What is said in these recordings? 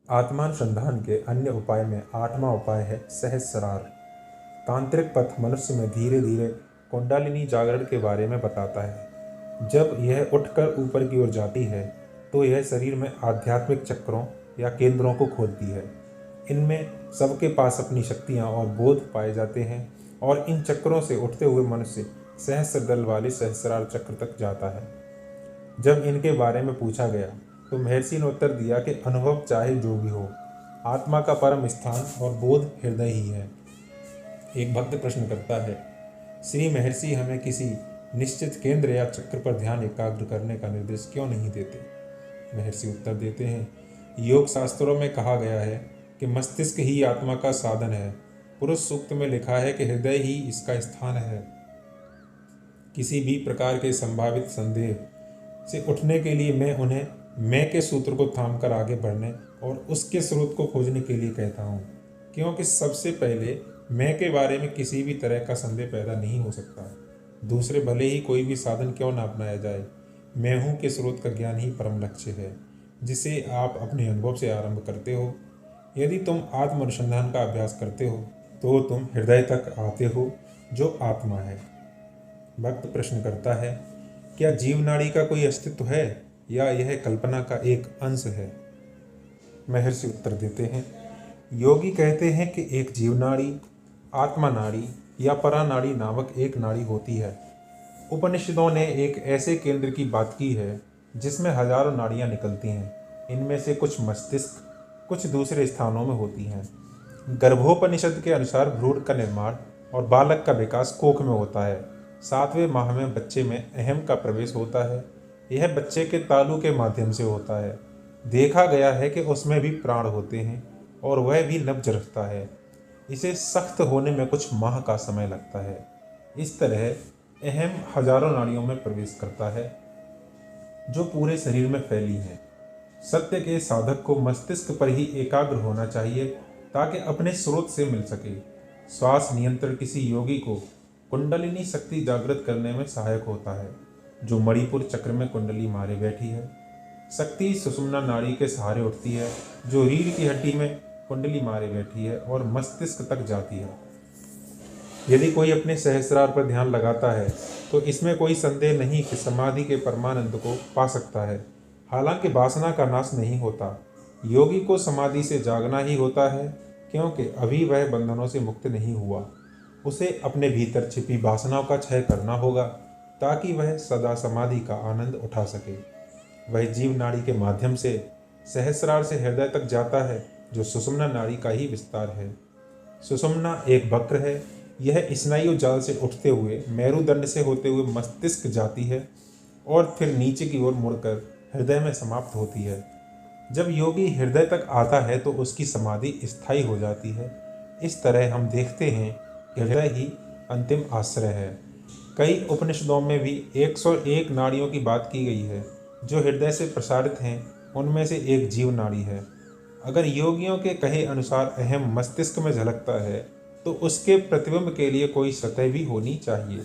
आत्मानुसंधान के अन्य उपाय में 8वां उपाय है सहस्रार। तांत्रिक पथ मनुष्य में धीरे धीरे कुंडलिनी जागरण के बारे में बताता है। जब यह उठकर ऊपर की ओर जाती है तो यह शरीर में आध्यात्मिक चक्रों या केंद्रों को खोलती है। इनमें सबके पास अपनी शक्तियाँ और बोध पाए जाते हैं और इन चक्रों से उठते हुए मनुष्य सहस्र दल वाले सहस्रार चक्र तक जाता है। जब इनके बारे में पूछा गया तो महर्षि ने उत्तर दिया कि अनुभव चाहे जो भी हो, आत्मा का परम स्थान और बोध हृदय ही है। एक भक्त प्रश्न करता है, श्री महर्षि हमें किसी निश्चित केंद्र या चक्र पर ध्यान एकाग्र करने का निर्देश क्यों नहीं देते? महर्षि उत्तर देते हैं, योग शास्त्रों में कहा गया है कि मस्तिष्क ही आत्मा का साधन है। पुरुष सूक्त में लिखा है कि हृदय ही इसका स्थान है। किसी भी प्रकार के संभावित संदेह से उठने के लिए मैं के सूत्र को थामकर आगे बढ़ने और उसके स्रोत को खोजने के लिए कहता हूँ, क्योंकि सबसे पहले मैं के बारे में किसी भी तरह का संदेह पैदा नहीं हो सकता। दूसरे भले ही कोई भी साधन क्यों न अपनाया जाए, मैं हूँ के स्रोत का ज्ञान ही परम लक्ष्य है, जिसे आप अपने अनुभव से आरंभ करते हो। यदि तुम आत्म अनुसंधान का अभ्यास करते हो तो तुम हृदय तक आते हो, जो आत्मा है। भक्त प्रश्न करता है, क्या जीवनाड़ी का कोई अस्तित्व है या यह कल्पना का एक अंश है? महर्षि उत्तर देते हैं, योगी कहते हैं कि एक जीवनाड़ी, आत्मा नाड़ी या परानाड़ी नामक एक नाड़ी होती है। उपनिषदों ने एक ऐसे केंद्र की बात की है जिसमें हजारों नाड़ियां निकलती हैं। इनमें से कुछ मस्तिष्क, कुछ दूसरे स्थानों में होती हैं। गर्भोपनिषद के अनुसार भ्रूण का निर्माण और बालक का विकास कोख में होता है। 7वें माह में बच्चे में अहम का प्रवेश होता है। यह बच्चे के तालू के माध्यम से होता है। देखा गया है कि उसमें भी प्राण होते हैं और वह भी नब्ज रखता है। इसे सख्त होने में कुछ माह का समय लगता है। इस तरह अहम हजारों नाड़ियों में प्रवेश करता है जो पूरे शरीर में फैली हैं। सत्य के साधक को मस्तिष्क पर ही एकाग्र होना चाहिए ताकि अपने स्रोत से मिल सके। श्वास नियंत्रण किसी योगी को कुंडलिनी शक्ति जागृत करने में सहायक होता है, जो मणिपुर चक्र में कुंडली मारे बैठी है। शक्ति सुषुम्ना नाड़ी के सहारे उठती है, जो रीढ़ की हड्डी में कुंडली मारे बैठी है और मस्तिष्क तक जाती है। यदि कोई अपने सहस्रार पर ध्यान लगाता है तो इसमें कोई संदेह नहीं कि समाधि के परमानंद को पा सकता है। हालांकि वासना का नाश नहीं होता। योगी को समाधि से जागना ही होता है, क्योंकि अभी वह बंधनों से मुक्त नहीं हुआ। उसे अपने भीतर छिपी वासनाओं का क्षय करना होगा ताकि वह सदा समाधि का आनंद उठा सके। वह जीव नाड़ी के माध्यम से सहस्रार से हृदय तक जाता है, जो सुषुम्ना नाड़ी का ही विस्तार है। सुषुम्ना एक वक्र है। यह स्नायु जाल से उठते हुए मेरुदंड से होते हुए मस्तिष्क जाती है और फिर नीचे की ओर मुड़कर हृदय में समाप्त होती है। जब योगी हृदय तक आता है तो उसकी समाधि स्थायी हो जाती है। इस तरह हम देखते हैं कि हृदय ही अंतिम आश्रय है। कई उपनिषदों में भी 101 नाड़ियों की बात की गई है जो हृदय से प्रसारित हैं। उनमें से एक जीव नाड़ी है। अगर योगियों के कहे अनुसार अहम मस्तिष्क में झलकता है तो उसके प्रतिबिंब के लिए कोई सतह भी होनी चाहिए।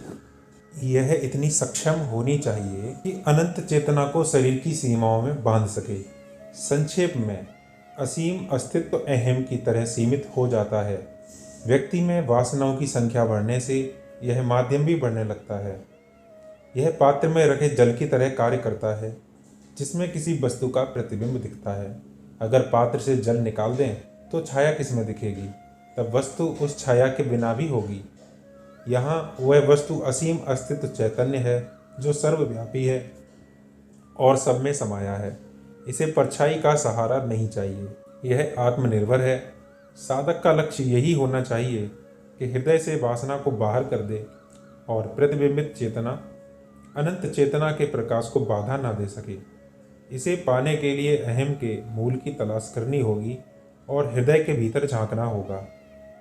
यह इतनी सक्षम होनी चाहिए कि अनंत चेतना को शरीर की सीमाओं में बांध सके। संक्षेप में, असीम अस्तित्व अहम की तरह सीमित हो जाता है। व्यक्ति में वासनाओं की संख्या बढ़ने से यह माध्यम भी बढ़ने लगता है। यह पात्र में रखे जल की तरह कार्य करता है, जिसमें किसी वस्तु का प्रतिबिंब दिखता है। अगर पात्र से जल निकाल दें तो छाया किसमें दिखेगी? तब वस्तु उस छाया के बिना भी होगी। यहाँ वह वस्तु असीम अस्तित्व चैतन्य है, जो सर्वव्यापी है और सब में समाया है। इसे परछाई का सहारा नहीं चाहिए। यह आत्मनिर्भर है। साधक का लक्ष्य यही होना चाहिए कि हृदय से वासना को बाहर कर दे और प्रतिबिंबित चेतना अनंत चेतना के प्रकाश को बाधा ना दे सके। इसे पाने के लिए अहम के मूल की तलाश करनी होगी और हृदय के भीतर झांकना होगा।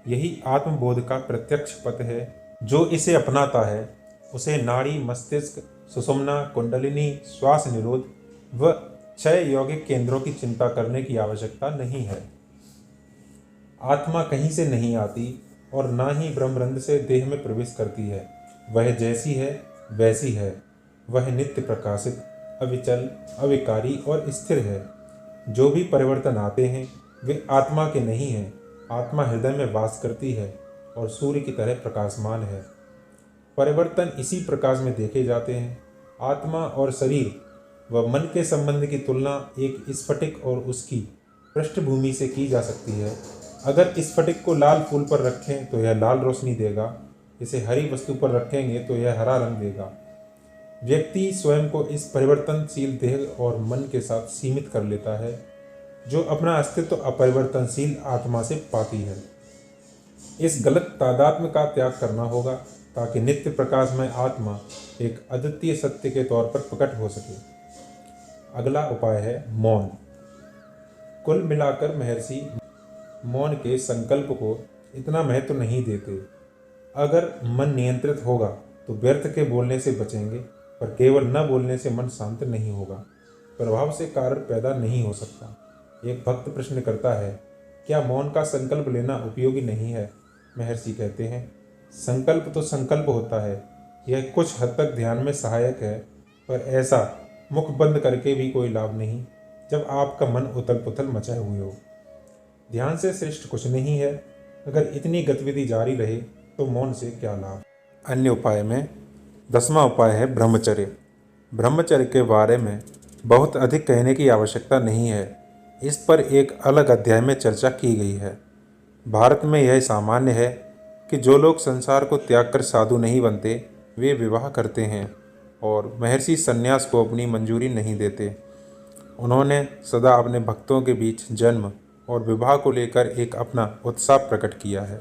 यही आत्मबोध का प्रत्यक्ष पथ है। जो इसे अपनाता है उसे नाड़ी, मस्तिष्क, सुषुम्ना, कुंडलिनी, श्वास निरोध व क्षय यौगिक केंद्रों की चिंता करने की आवश्यकता नहीं है। आत्मा कहीं से नहीं आती और ना ही ब्रह्मरंध्र से देह में प्रवेश करती है। वह जैसी है वैसी है। वह नित्य प्रकाशित, अविचल, अविकारी और स्थिर है। जो भी परिवर्तन आते हैं वे आत्मा के नहीं हैं। आत्मा हृदय में वास करती है और सूर्य की तरह प्रकाशमान है। परिवर्तन इसी प्रकाश में देखे जाते हैं। आत्मा और शरीर व मन के संबंध की तुलना एक स्फटिक और उसकी पृष्ठभूमि से की जा सकती है। अगर स्फटिक को लाल फूल पर रखें तो यह लाल रोशनी देगा, इसे हरी वस्तु पर रखेंगे तो यह हरा रंग देगा। व्यक्ति स्वयं को इस परिवर्तनशील देह और मन के साथ सीमित कर लेता है, जो अपना अस्तित्व अपरिवर्तनशील आत्मा से पाती है। इस गलत तादात्म्य का त्याग करना होगा ताकि नित्य प्रकाशमय आत्मा एक अद्वितीय सत्य के तौर पर प्रकट हो सके। अगला उपाय है मौन। कुल मिलाकर महर्षि मौन के संकल्प को इतना महत्व नहीं देते। अगर मन नियंत्रित होगा तो व्यर्थ के बोलने से बचेंगे, पर केवल न बोलने से मन शांत नहीं होगा। प्रभाव से कारण पैदा नहीं हो सकता। एक भक्त प्रश्न करता है, क्या मौन का संकल्प लेना उपयोगी नहीं है? महर्षि कहते हैं, संकल्प तो संकल्प होता है, यह कुछ हद तक ध्यान में सहायक है, पर ऐसा मुख बंद करके भी कोई लाभ नहीं जब आपका मन उथल पुथल मचाए हुए हो। ध्यान से श्रेष्ठ कुछ नहीं है। अगर इतनी गतिविधि जारी रहे तो मौन से क्या लाभ। अन्य उपाय में 10वां उपाय है ब्रह्मचर्य। ब्रह्मचर्य के बारे में बहुत अधिक कहने की आवश्यकता नहीं है। इस पर एक अलग अध्याय में चर्चा की गई है। भारत में यह सामान्य है कि जो लोग संसार को त्याग कर साधु नहीं बनते वे विवाह करते हैं, और महर्षि संन्यास को अपनी मंजूरी नहीं देते। उन्होंने सदा अपने भक्तों के बीच जन्म और विवाह को लेकर एक अपना उत्साह प्रकट किया है।